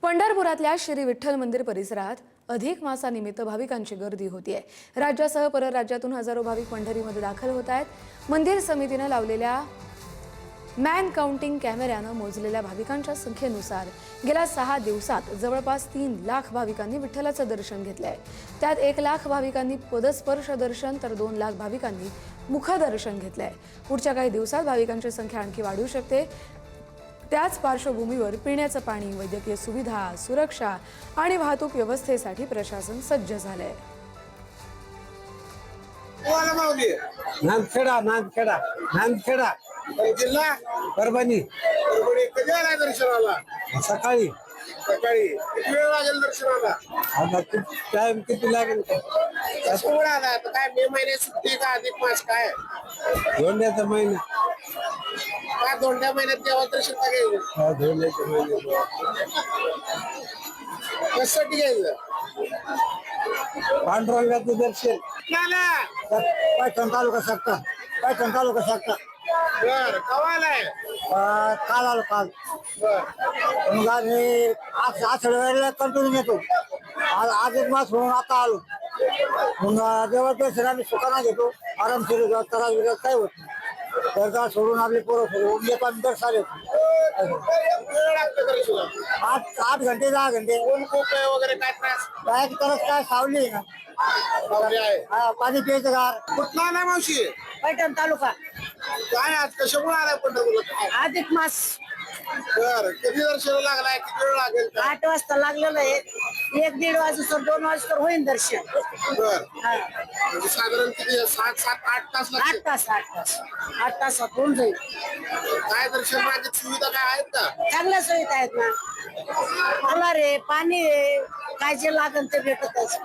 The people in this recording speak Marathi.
पंढरपुरातल्या श्री विठ्ठल मंदिर परिसरात अधिक मासानिमित्त भाविकांची गर्दी होतीये। राज्यासह परराज्यातून हजारो भाविक पंढरीमध्ये दाखल होत आहेत। मंदिर समितीने लावलेल्या मॅन काउंटिंग कॅमेऱ्यानं मोजलेल्या भाविकांच्या संख्येनुसार गेल्या 6 दिवसात जवळपास 3 लाख भाविकांनी विठ्ठलाचं दर्शन घेतलंय। त्यात 1 लाख भाविकांनी पदस्पर्श दर्शन तर 2 लाख भाविकांनी मुखदर्शन घेतलंय। पुढच्या काही दिवसात भाविकांची संख्या आणखी वाढू शकते। त्याच पार्श्वभूमीवर पिण्याचं पाणी, वैद्यकीय सुविधा, सुरक्षा आणि वाहतूक व्यवस्थेसाठी प्रशासन सज्ज झालंय। नांदखेडा जिल्हा परभणी कधी आलाय दर्शनाला? सकाळी किती वेळ लागेल दर्शनाला? आता टाइम किती लागेल? कशामुळे आला? आता काय मे महिन्यात सुट्टी का अधिक मास काय? धोंड्याचा महिना काय दोंड्या महिन्यात देवा दर्शन का घ्यायचं? धोंड्याचा महिना कशासाठी घ्यायचं? पांडुरंगाचं दर्शन आला पैठण तालुका शकता बर कवा आलाय? काल आलो काल बर मग आम्ही आषाढी वेळेला कंटिन्यू येतो। आज एक मास म्हणून आता आलो। मग देवा दर्शन आम्ही सुखाना घेतो, आरामशीर त्रास विरास काय होत नाही। सरकार सोडून आपले पोरं सोडून येतो आम्ही दर्शन वेळ लागतो दर्शनाला? 8 घंटे 10 घंटे ऊन खूप आहे वगैरे काय त्रास? काय तरच काय सावली आहे ना, वगैरे आहे. पाणी प्यायचं गार। कुठला आलाय मावशी? पैठण तालुका काय आज कशामुळे आलाय पंढरपूरला? अधिक मास बर कधी दर्शन लागलाय? किती वेळ लागेल? 8 वाजता लागलेलं आहे। 1-1:30 वाजता 2 वाजता होईल दर्शन। बर म्हणजे साधारण किती 7-8 तास 8 लागतील? तास 8 तासात होऊन जाईल। काय दर्शन रांगेत सुविधा काय आहेत का? चांगल्या सोयीत आहेत ना, कलर आहे, पाणी आहे, काय जे लागेल ते भेटतच।